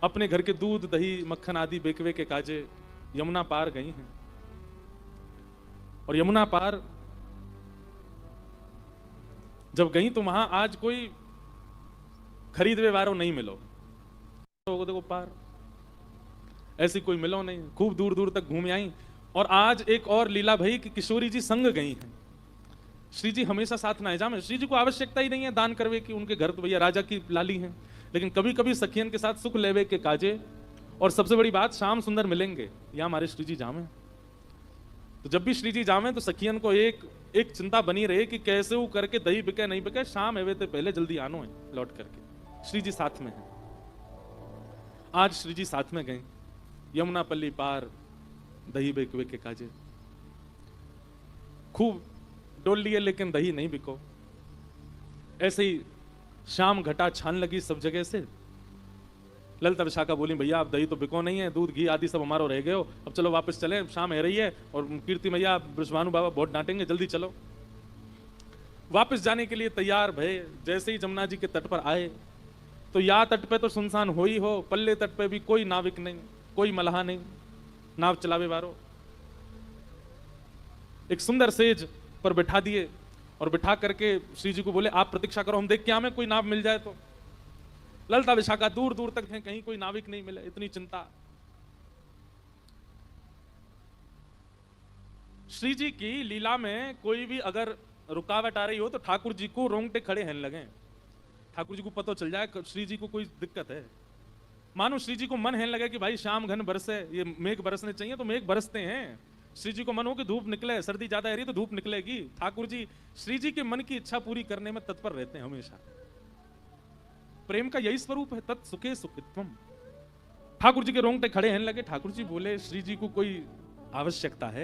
अपने घर के दूध दही मक्खन आदि बेकवे के काजे यमुना पार गई हैं। और यमुना पार जब गई तो वहां आज कोई खरीदवे वारो नहीं मिलो, तो देखो पार ऐसी कोई मिलो नहीं। खूब दूर दूर तक घूम आई। और आज एक और लीला भई कि किशोरी जी संग गई हैं। श्री जी हमेशा साथ ना जामे, श्री जी को आवश्यकता ही नहीं है दान करवे की, उनके घर तो भैया राजा की लाली हैं, लेकिन कभी कभी सखियन के साथ सुख लेवे के काजे। और सबसे बड़ी बात, श्याम सुंदर मिलेंगे या हमारे श्री जी जामे। तो जब भी श्री जी जामे तो सखियन को एक चिंता बनी रहे कि कैसे वो करके दही बिके नहीं बिके, शाम एवे तो पहले जल्दी आनो है लौट करके। श्री जी साथ में है। आज श्री जी साथ में गए, यमुना पल्ली पार दही बेकवे के काजे। खूब डोल लिए लेकिन दही नहीं बिको। ऐसे ही शाम घटा छान लगी सब जगह से। ललिता विशाखा बोली भैया आप दही तो बिको नहीं है, दूध घी आदि सब हमारो रह गए हो, अब चलो वापस चले, शाम है रही है और कीर्ति मैया ब्रजभानु बाबा बहुत डांटेंगे, जल्दी चलो। वापस जाने के लिए तैयार भय। जैसे ही जमुना जी के तट पर आए तो या तट पे तो सुनसान हो ही हो, पल्ले तट पे भी कोई नाविक नहीं, कोई मल्लाह नहीं, नाव चलावे वारो। एक सुंदर सेज पर बिठा दिए और बिठा करके श्री जी को बोले आप प्रतीक्षा करो, हम देख के हमें कोई नाव मिल जाए तो। ललिता विशाखा दूर दूर तक थे, कहीं कोई नाविक नहीं मिले, इतनी चिंता। श्री जी की लीला में कोई भी अगर रुकावट आ रही हो तो ठाकुर जी को रोंगटे खड़े हैं लगे। ठाकुर जी को पता चल जाए श्री जी को कोई दिक्कत है। मानो श्री जी को मन है लगे कि भाई शाम घन बरसे, ये मेघ बरसने चाहिए तो मेघ बरसते हैं। श्री जी को मन हो कि धूप निकले, सर्दी ज्यादा है रही तो धूप निकलेगी। ठाकुर जी श्री जी के मन की इच्छा पूरी करने में तत्पर रहते हैं हमेशा। प्रेम का यही स्वरूप है, तत् सुखे सुखित्वम। ठाकुर जी के रोंगटे खड़े हैं लगे। ठाकुर जी बोले श्री जी को कोई आवश्यकता है।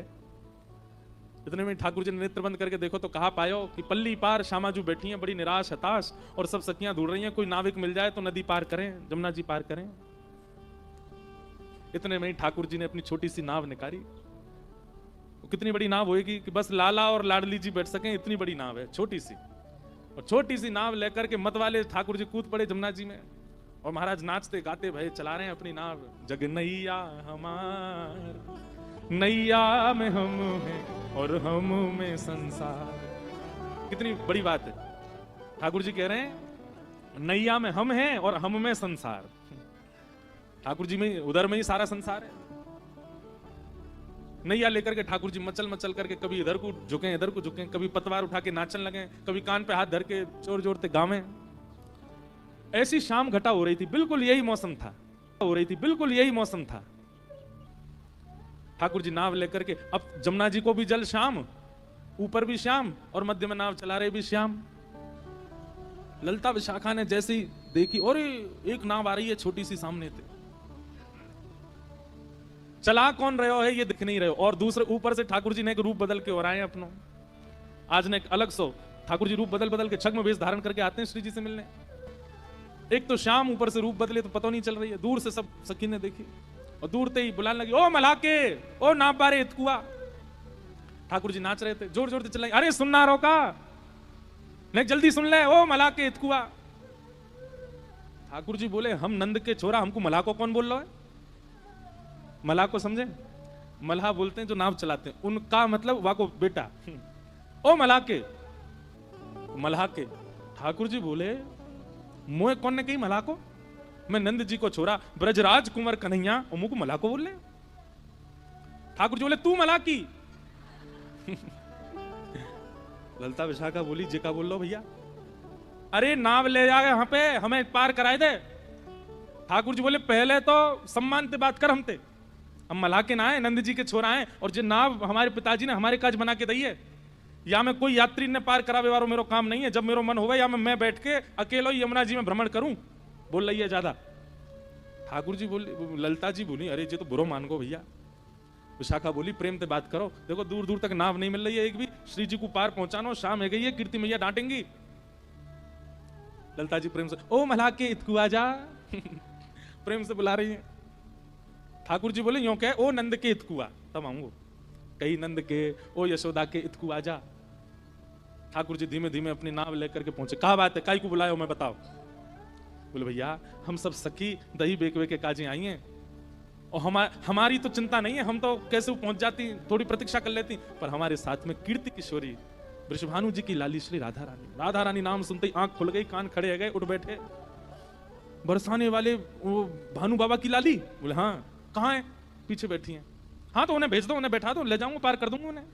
इतने में ठाकुर जी ने नेत्र बंद करके देखो तो कहा पायो कि पल्ली पार श्यामाजू बैठी हैं बड़ी निराश हताश, और सब सखियां ढूंढ रही हैं कोई नाविक मिल जाए तो नदी पार करें, जमुना जी पार करें। इतने में ठाकुर जी ने अपनी छोटी सी नाव निकाली। कितनी बड़ी नाव होगी कि बस लाला और लाडली जी बैठ सकें, इतनी बड़ी नाव है छोटी सी। और छोटी सी नाव लेकर के मत वाले ठाकुर जी कूद पड़े जमुना जी में, और महाराज नाचते गाते भय चला रहे हैं अपनी नाव। जग नैया हमार, नैया में हम हैं और हम में संसार। कितनी बड़ी बात है। ठाकुर जी कह रहे हैं नैया में हम हैं और हम में संसार। ठाकुर जी में उधर में ही सारा संसार है। नैया लेकर के ठाकुर जी मचल मचल करके कभी इधर को झुके इधर को झुके, कभी पतवार उठा के नाचन लगे, कभी कान पे हाथ धर के जोर जोर से गावे। ऐसी शाम घटा हो रही थी, बिल्कुल यही मौसम था, हो रही थी बिल्कुल यही मौसम था। ठाकुर जी नाव लेकर के, अब जमुना जी को भी जल श्याम, ऊपर भी श्याम और मध्य में नाव चला रहे भी श्याम। ललिता विशाखा ने जैसे ही देखी और एक नाव आ रही है छोटी सी सामने से, चला कौन रहे हो है ये दिख नहीं रहे हो। और दूसरे ऊपर से ठाकुर जी ने एक रूप बदल के और आए अपनो। आज ने एक अलग सो ठाकुर जी रूप बदल बदल के छद्म वेश धारण करके आते हैं श्री जी से मिलने। एक तो शाम ऊपर से रूप बदले तो पता नहीं चल रही है। दूर से सब सखी ने देखी और दूर से ही बुलाने लगी, ओ मलाके, ओ नाप बारे इतकुआ। ठाकुर जी नाच रहे थे, जोर जोर से चिल्लाई, अरे सुनना रोका नहीं, जल्दी सुन ले, ओ मलाके इतकुआ। ठाकुर जी बोले हम नंद के छोरा, हमको मलाह को कौन बोल रहा है? मलाह को समझे? मल्लाह बोलते हैं जो नाव चलाते हैं, उनका मतलब वाको बेटा। ओ मलाह के, मल्लाह के। ठाकुर जी बोले मोए कौन ने कही मल्लाह को? मैं नंद जी को छोरा ब्रजराज कुंवर कन्हैया, और को मल्लाह को बोल रहे। ठाकुर जी बोले तू मल्लाह की। ललिता विशाखा बोली जी का बोल लो भैया, अरे नाव ले जाए यहाँ पे, हमें पार कराए दे। ठाकुर जी बोले पहले तो सम्मान से बात कर, हमते हम मल्लाह के ना है, नंद जी के छोरा हैं, और जो नाव हमारे पिताजी ने हमारे काज बना के दी है, या मैं कोई यात्री ने पार करावे वारो मेरो काम नहीं है। जब मेरो मन होवे या मैं बैठ के अकेलो ही यमुना जी में भ्रमण करूं, बोल रही है ज्यादा। ठाकुर जी बोली, ललिता जी बोली अरे जी तो बुरो मान गो भैया। विशाखा बोली प्रेम से बात करो, देखो दूर दूर तक नाव नहीं मिल रही है एक भी, श्री जी को पार पहुंचानो, शाम है गई है, कीर्ति मैया डांटेंगी। ललिता जी प्रेम से ओ मल्लाह के इतकू आजा। प्रेम से बुला रही है। ठाकुर जी बोले यूं कह, ओ नंद के इतकुआ, तब आऊंगो। कही नंद के, ओ यशोदा के इतकू आजा। ठाकुर जी धीमे धीमे अपनी नाव लेकर के पहुंचे। कहा बात है, काई को बुलायो मैं बताओ। बोले भैया हम सब सखी दही बेकवे के काजे आई हैं और हमारी तो चिंता नहीं है, हम तो कैसे पहुंच जाती, थोड़ी प्रतीक्षा कर लेती, पर हमारे साथ में कीर्ति किशोरी वृषभानु जी की लाली श्री राधा रानी। राधा रानी नाम सुनते ही आंख खुल गई, कान खड़े हो गए, उठ बैठे। बरसाने वाले वो भानु बाबा की लाली? बोले हाँ। कहाँ है? पीछे बैठी हैं। हाँ तो उन्हें भेज दो, उन्हें बैठा दो, ले जाऊंगा, पार कर दूंगा उन्हें।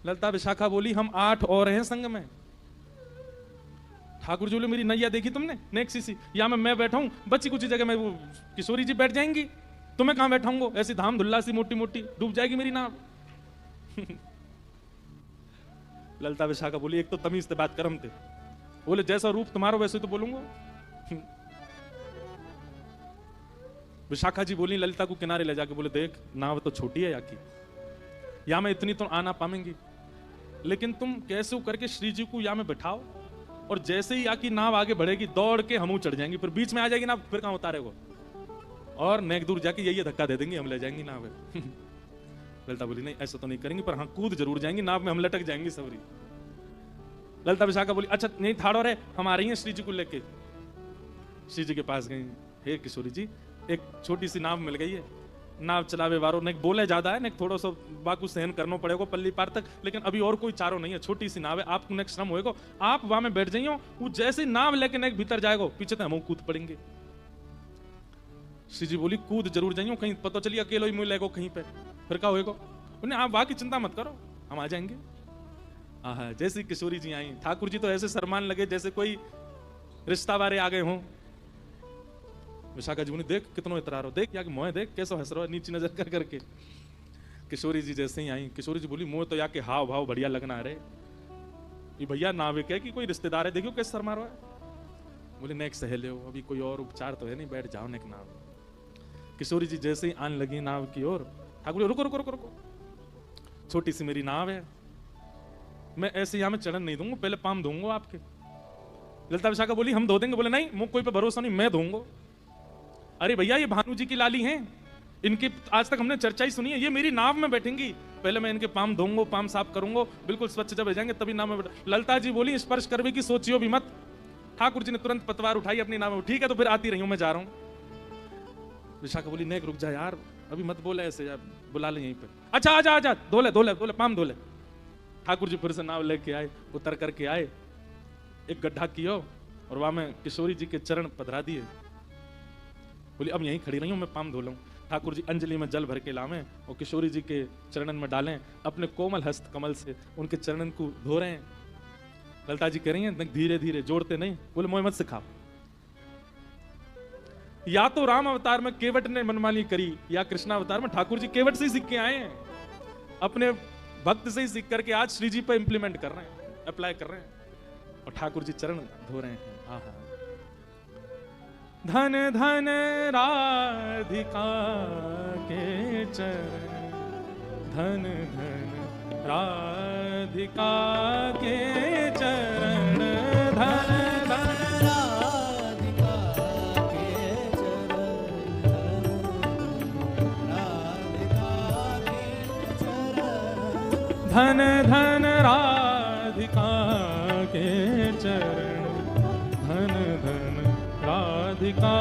ललता विशाखा बोली हम 8 और हैं संग में। ठाकुर जी बोले मेरी नैया देखी तुमने? नेक्स्ट सी या मैं बैठा हूं, बच्ची कुछ जगह में वो किशोरी जी बैठ जाएंगी, तुम्हें कहां बैठाऊंगा? ऐसी धाम धुल्ला सी मोटी मोटी डूब जाएगी मेरी नाव। ललता विशाखा बोली एक तो तमीज से बात करम थे। बोले जैसा रूप तुम्हारा वैसे तो बोलूंगा। विशाखा जी बोली ललिता को किनारे ले जाके, बोले देख नाव तो छोटी है याकी, या मैं इतनी तो आना पाएंगी, लेकिन तुम कैसे करके श्री जी को या में बैठाओ, और जैसे ही आकी नाव आगे बढ़ेगी दौड़ के हम चढ़ जाएंगे, फिर बीच में आ जाएगी नाव, फिर कहां उतारेगो, और नेक दूर जाके यही धक्का दे देंगे, हम ले जाएंगी नाव। ललिता बोली नहीं ऐसा तो नहीं करेंगे, पर हाँ कूद जरूर जाएंगी नाव में, हम लटक जाएंगे सबरी। ललिता विशाखा बोली अच्छा नहीं ठाड़ो रहे, हम आ रही हैं श्री जी को लेके। श्री जी के पास गई, हे किशोरी जी एक छोटी सी नाव मिल गई है, नाव चलावे वारो ने बोले ज्यादा है, ने थोड़ा सा बाकू सहन करना पड़ेगा पल्ली पार तक, लेकिन अभी और कोई चारो नहीं है, छोटी सी नाव है, आपको नेक्स्ट श्रम होएगा, आप वहां में बैठ जाइयो, वो जैसे नाव लेके नेक भीतर जाएगा पीछे तो हम कूद पड़ेंगे। श्री जी बोली कूद जरूर जाइयो, कहीं पता चलिए अकेले ही मिलेगा कहीं पे, फिर क्या होएगा? उन्हें आप वहां की चिंता मत करो, हम आ जाएंगे। हाँ जैसे किशोरी जी आई, ठाकुर जी तो ऐसे शर्मान लगे जैसे कोई रिश्ता वारे आ गए हों। विशाखा जी बोली देख कितना इतरार हो, देख या मोह देख कैसा हंस रहा है नीचे नजर कर करके। किशोरी जी जैसे ही आई, किशोरी जी बोली मुंह तो या के हाव भाव बढ़िया लगना है रे, ये भैया नाविक है कि कोई रिश्तेदार है, देखियो कैसे शर्मा रहा है। बोले नेक सहेले हो, अभी कोई और उपचार तो है नहीं, बैठ जाओ नेक नाव। किशोरी जी जैसे ही आने लगी नाव की ओर, ठाकुर रुको रुको रुको रुको, छोटी सी मेरी नाव है, मैं ऐसे यहां में चढ़न नहीं दूंगा, पहले पाम दूंगा आपके। ललिता विशाखा बोली हम धो देंगे। बोले नहीं मुझ कोई पे भरोसा नहीं, मैं दूंगा। अरे भैया ये भानु जी की लाली हैं, इनकी आज तक हमने चर्चा ही सुनी है, ये मेरी नाव में बैठेंगी, पहले मैं इनके पाम धोऊंगा, पाम साफ करूंगा, बिल्कुल स्वच्छ जब हो जाएंगे तभी नाव में बैठ। ललिता जी बोली स्पर्श करवे की सोचियो भी मत। ठाकुर जी ने तुरंत पतवार उठाई अपनी नाव में, ठीक है तो फिर आती रही हूं, मैं जा रहा हूं। विशाखा बोली नेक रुक जा यार, अभी मत बोले ऐसे यार, बुला ले यहीं पे। अच्छा आजा आजा, धोले धोले धोले पाम धोले। ठाकुर जी फिर से नाव लेके आए, उतर करके आए, एक गड्ढा किया और वहां में किशोरी जी के चरण पधरा दिए। बोली अब यहीं खड़ी रही हूं, मैं पाम धो लूं। ठाकुर जी अंजलि में जल भर के लावें और किशोरी जी के चरणन में डालें, अपने कोमल हस्त कमल से उनके चरणन को धो रहे हैं। ललिता जी कह रही हैं धीरे धीरे, जोड़ते नहीं। बोले मोह मत सिखाओ, या तो राम अवतार में केवट ने मनमानी करी, या कृष्णा अवतार में ठाकुर जी केवट से ही सीख के आए हैं, अपने भक्त से ही सीख करके आज श्री जी पे इंप्लीमेंट कर रहे हैं, अप्लाई कर रहे हैं, और ठाकुर जी चरण धो रहे हैं। आहा धन धन राधिका के चरण, धन धन राधिका के चरण, धन धन राधिका के चरण, राधिका के चरण, धन धन राधिका के चरण, धन धन राधिका